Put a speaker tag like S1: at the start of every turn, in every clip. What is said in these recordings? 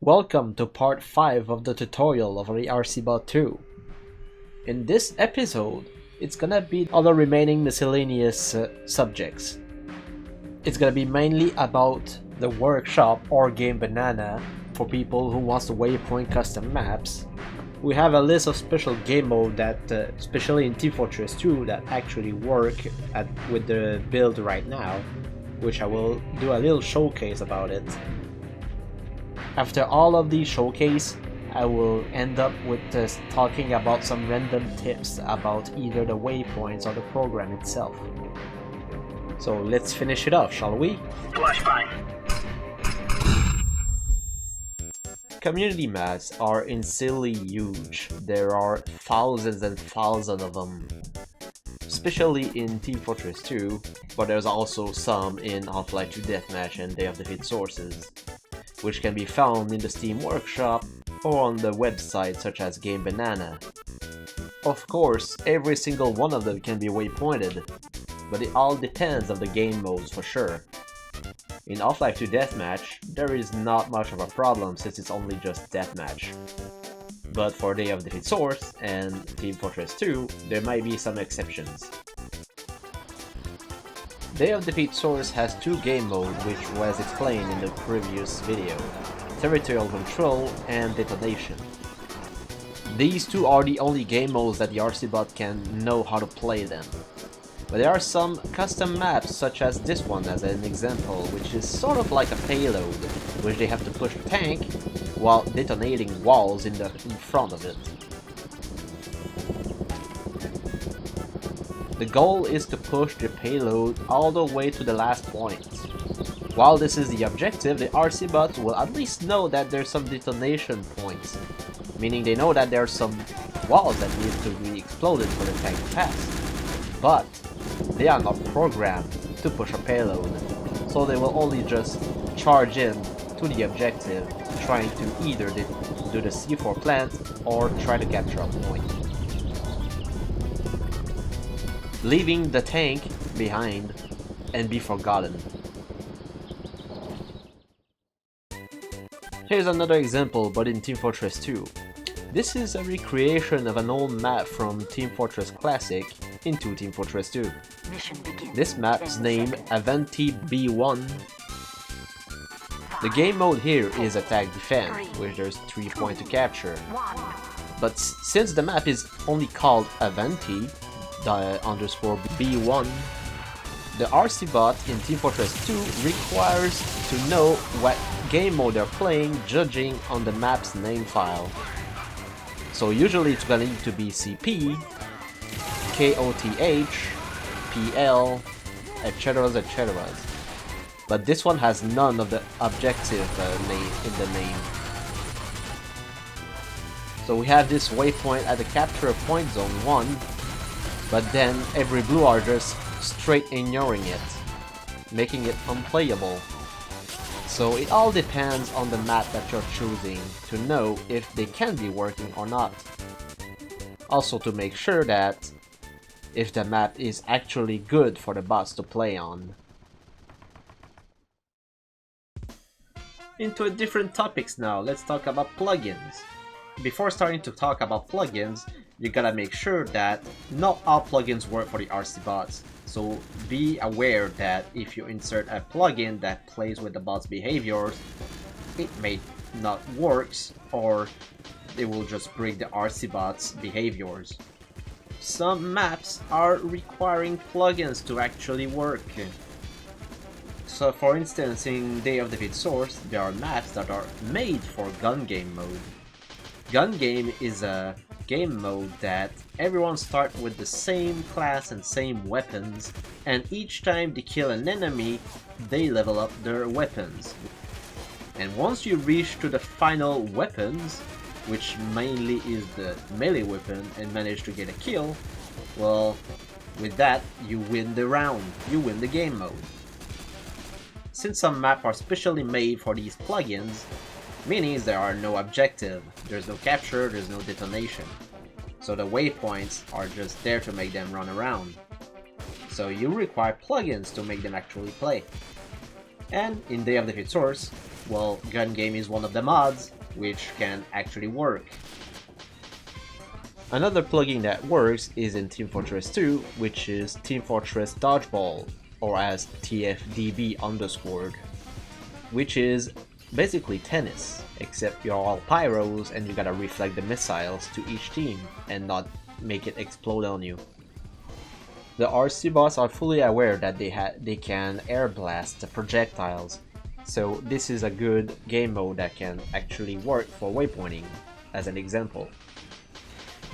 S1: Welcome to part 5 of the tutorial of the RCBot2. In this episode, it's gonna be all the remaining miscellaneous subjects. It's gonna be mainly about the workshop or Gamebanana for people who wants to waypoint custom maps. We have a list of special game mode that, especially in Team Fortress 2, that actually work with the build right now, which I will do a little showcase about it. After all of these showcase, I will end up with talking about some random tips about either the waypoints or the program itself. So let's finish it off, shall we?
S2: Flashbang.
S1: Community maps are insanely huge. There are thousands and thousands of them, especially in Team Fortress 2, but there's also some in Half-Life 2 Deathmatch and Day of Defeat sources, which can be found in the Steam Workshop or on the website such as Gamebanana. Of course, every single one of them can be waypointed, but it all depends on the game modes for sure. In Half-Life 2 Deathmatch, there is not much of a problem since it's only just Deathmatch. But for Day of Defeat Source and Team Fortress 2, there might be some exceptions. Day of Defeat Source has two game modes which was explained in the previous video, Territorial Control and Detonation. These two are the only game modes that the RCBot can know how to play them. But there are some custom maps such as this one as an example, which is sort of like a payload, which they have to push a tank while detonating walls in front of it. The goal is to push the payload all the way to the last point. While this is the objective, the RCBot will at least know that there's some detonation points, meaning they know that there are some walls that need to be exploded for the tank to pass. But they are not programmed to push a payload, so they will only just charge in to the objective, trying to either do the C4 plant or try to capture a point, leaving the tank behind and be forgotten. Here's another example, but in Team Fortress 2. This is a recreation of an old map from Team Fortress Classic into Team Fortress 2. This map is named Avanti B1. The game mode here is Attack Defend, which there's 3 points to capture. But since the map is only called Avanti _B1, the RCBot in Team Fortress 2 requires to know what game mode they're playing judging on the map's name file. So usually it's gonna need to be CP, KOTH, PL, etc. But this one has none of the objective name in the name. So we have this waypoint at the capture point zone 1, but then every blue are just straight ignoring it, making it unplayable. So it all depends on the map that you're choosing to know if they can be working or not. Also to make sure that if the map is actually good for the bots to play on. Into different topics now, let's talk about plugins. Before starting to talk about plugins, you gotta make sure that not all plugins work for the RCBots. So be aware that if you insert a plugin that plays with the bot's behaviors, it may not work, or it will just break the RCBot's behaviors. Some maps are requiring plugins to actually work. So for instance, in Day of Defeat Source, there are maps that are made for gun game mode. Gun game is a game mode that everyone starts with the same class and same weapons, and each time they kill an enemy, they level up their weapons. And once you reach to the final weapons, which mainly is the melee weapon, and manage to get a kill, well, with that you win the round, you win the game mode. Since some maps are specially made for these plugins, meaning there are no objective, there's no capture, there's no detonation. So the waypoints are just there to make them run around. So you require plugins to make them actually play. And in Day of Defeat Source, Well, GunGame is one of the mods which can actually work. Another plugin that works is in Team Fortress 2, which is Team Fortress Dodgeball, or as TFDB underscored, which is basically tennis, except you're all pyros and you gotta reflect the missiles to each team and not make it explode on you. The RCBots are fully aware that they can air blast the projectiles, so this is a good game mode that can actually work for waypointing, as an example.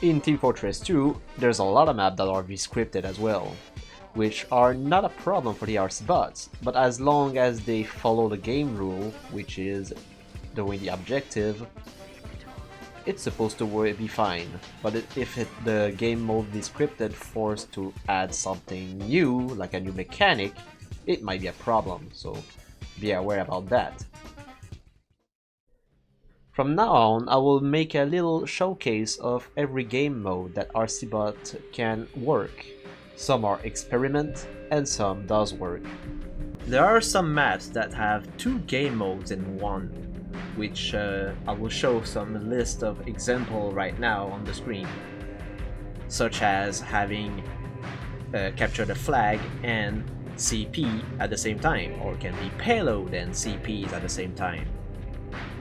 S1: In Team Fortress 2, there's a lot of maps that are VScripted as well, which are not a problem for the RCBots, but as long as they follow the game rule, which is doing the objective, it's supposed to be fine. But if the game mode VScripted forced to add something new, like a new mechanic, it might be a problem, so be aware about that. From now on, I will make a little showcase of every game mode that RCBot can work. Some are experiment, and some does work. There are some maps that have 2 game modes in one, which I will show some list of example right now on the screen, such as having capture the flag and CP at the same time, or it can be payload and CPs at the same time.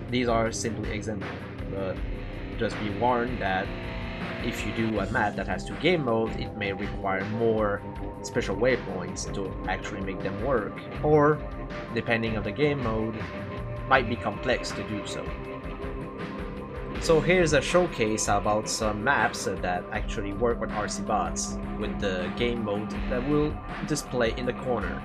S1: These are simply examples, but just be warned that if you do a map that has 2 game modes, it may require more special waypoints to actually make them work, or depending on the game mode, might be complex to do so. So here's a showcase about some maps that actually work with RCBots with the game mode that will display in the corner.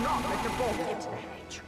S2: not let the ball get to the hedge.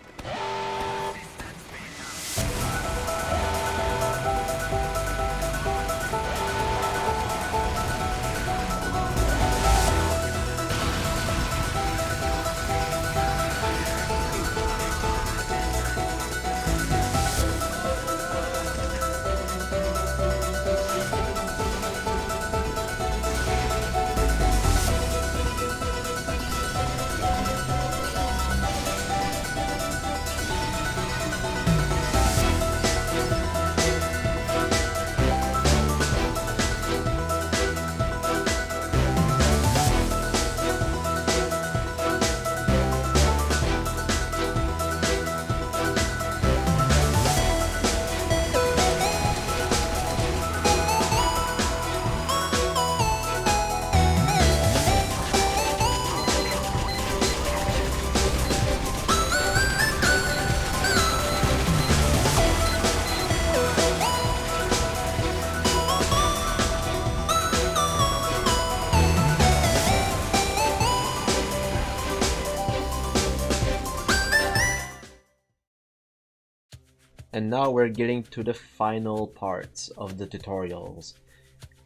S1: And now we're getting to the final parts of the tutorials.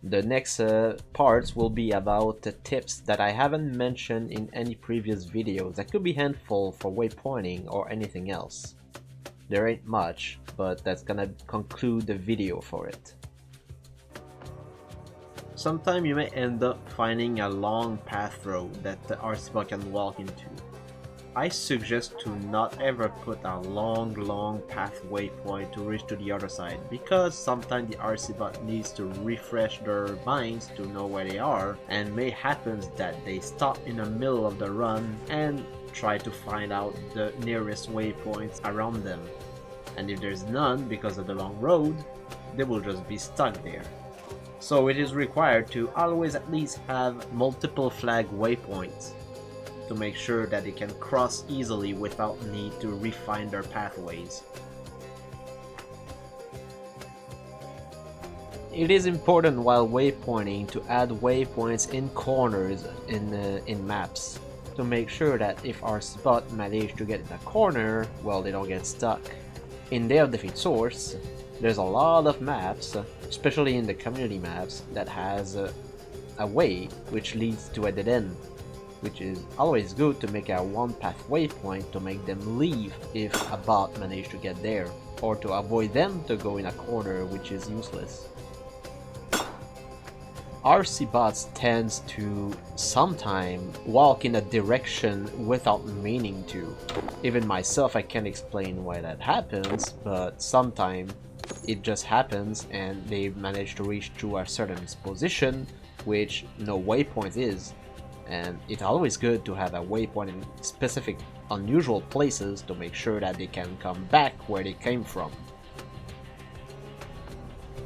S1: The next parts will be about the tips that I haven't mentioned in any previous videos that could be handful for waypointing or anything else. There ain't much, but that's gonna conclude the video for it. Sometime you may end up finding a long path road that the RCBot can walk into. I suggest to not ever put a long pathway point to reach to the other side, because sometimes the RCBot needs to refresh their minds to know where they are, and may happen that they stop in the middle of the run and try to find out the nearest waypoints around them. And if there's none because of the long road, they will just be stuck there. So it is required to always at least have multiple flag waypoints to make sure that they can cross easily without need to refine their pathways. It is important while waypointing to add waypoints in corners in maps to make sure that if our spot manage to get in a corner, well, they don't get stuck. In Day of Defeat Source, there's a lot of maps, especially in the community maps, that has a way which leads to a dead end, which is always good to make a one path waypoint to make them leave if a bot managed to get there, or to avoid them to go in a corner, which is useless. RCBots tends to sometimes walk in a direction without meaning to. Even myself, I can't explain why that happens, but sometimes it just happens and they manage to reach to a certain position which no waypoint is. And it's always good to have a waypoint in specific unusual places to make sure that they can come back where they came from.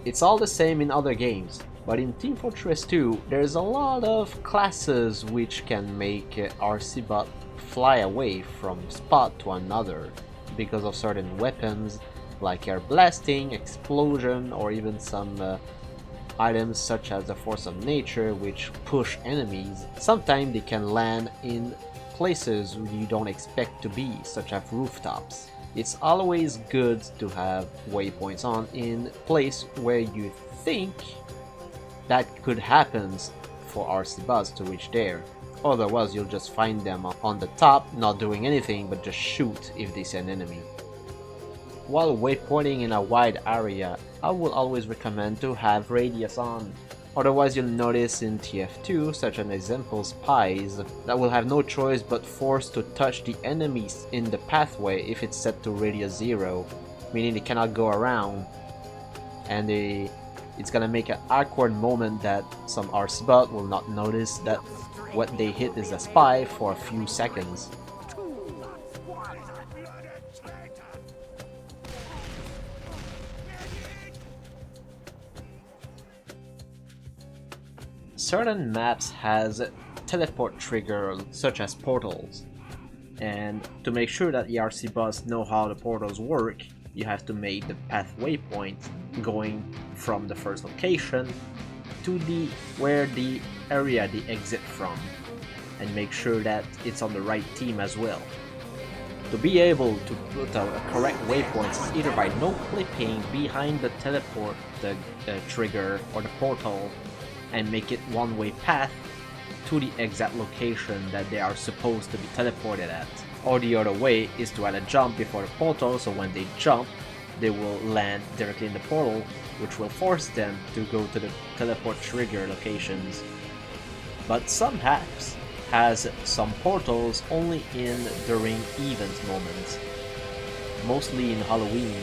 S1: It's all the same in other games, but in Team Fortress 2 there's a lot of classes which can make RCBot fly away from spot to another because of certain weapons like air blasting, explosion, or even some items such as the Force of Nature which push enemies. Sometimes they can land in places you don't expect to be, such as rooftops. It's always good to have waypoints on in place where you think that could happen for RCBots to reach there. Otherwise you'll just find them on the top not doing anything but just shoot if they see an enemy. While waypointing in a wide area, I will always recommend to have radius on. Otherwise you'll notice in TF2, such an example spies, that will have no choice but forced to touch the enemies in the pathway if it's set to radius 0, meaning they cannot go around, and it's gonna make an awkward moment that some RCBot will not notice that what they hit is a spy for a few seconds. Certain maps has teleport triggers such as portals, and to make sure that the RCBots know how the portals work, you have to make the pathway point going from the first location to where the area they exit from, and make sure that it's on the right team as well. To be able to put a correct waypoint is either by no clipping behind the teleport the trigger or the portal and make it one-way path to the exact location that they are supposed to be teleported at. Or the other way is to add a jump before the portal, so when they jump, they will land directly in the portal, which will force them to go to the teleport trigger locations. But some apps has some portals only in during event moments, mostly in Halloween.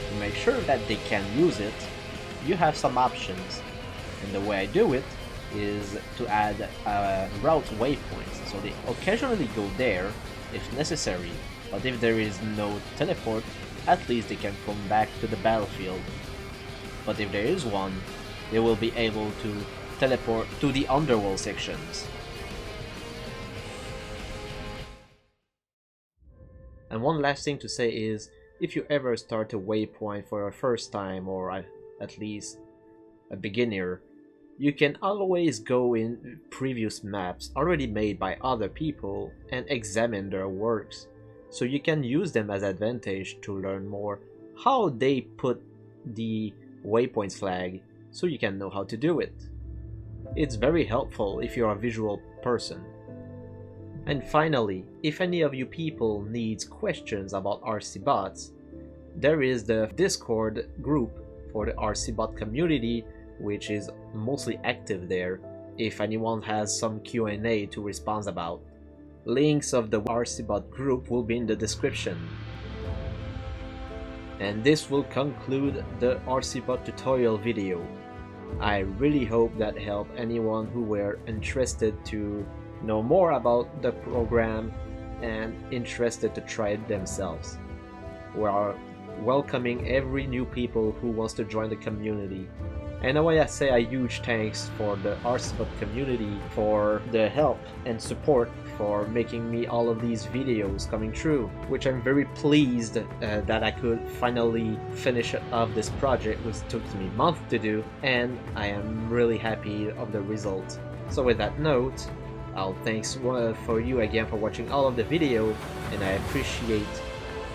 S1: To make sure that they can use it, you have some options, and the way I do it is to add route waypoints, so they occasionally go there if necessary, but if there is no teleport, at least they can come back to the battlefield. But if there is one, they will be able to teleport to the underworld sections. And one last thing to say is, if you ever start a waypoint for your first time, or at least a beginner, you can always go in previous maps already made by other people and examine their works, so you can use them as advantage to learn more how they put the waypoints flag, so you can know how to do it. It's very helpful if you're a visual person. And finally, if any of you people needs questions about RCBots, there is the Discord group for the RCBot community, which is mostly active there, if anyone has some Q&A to respond about. Links of the RCBot group will be in the description. And this will conclude the RCBot tutorial video. I really hope that helped anyone who were interested to know more about the program and interested to try it themselves. We are welcoming every new people who wants to join the community. And I want to say a huge thanks for the RCBot community for the help and support for making me all of these videos coming true, which I'm very pleased that I could finally finish off this project, which took me months to do, and I am really happy of the result. So with that note, I'll thanks for you again for watching all of the video, and I appreciate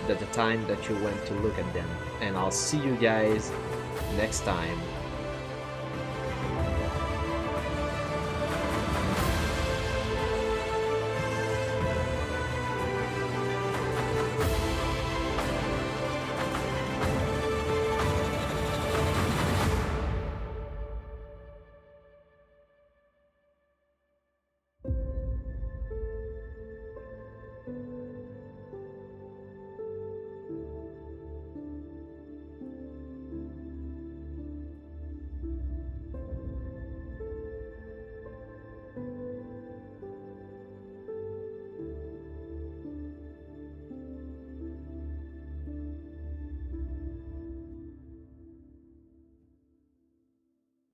S1: the time that you went to look at them. And I'll see you guys next time.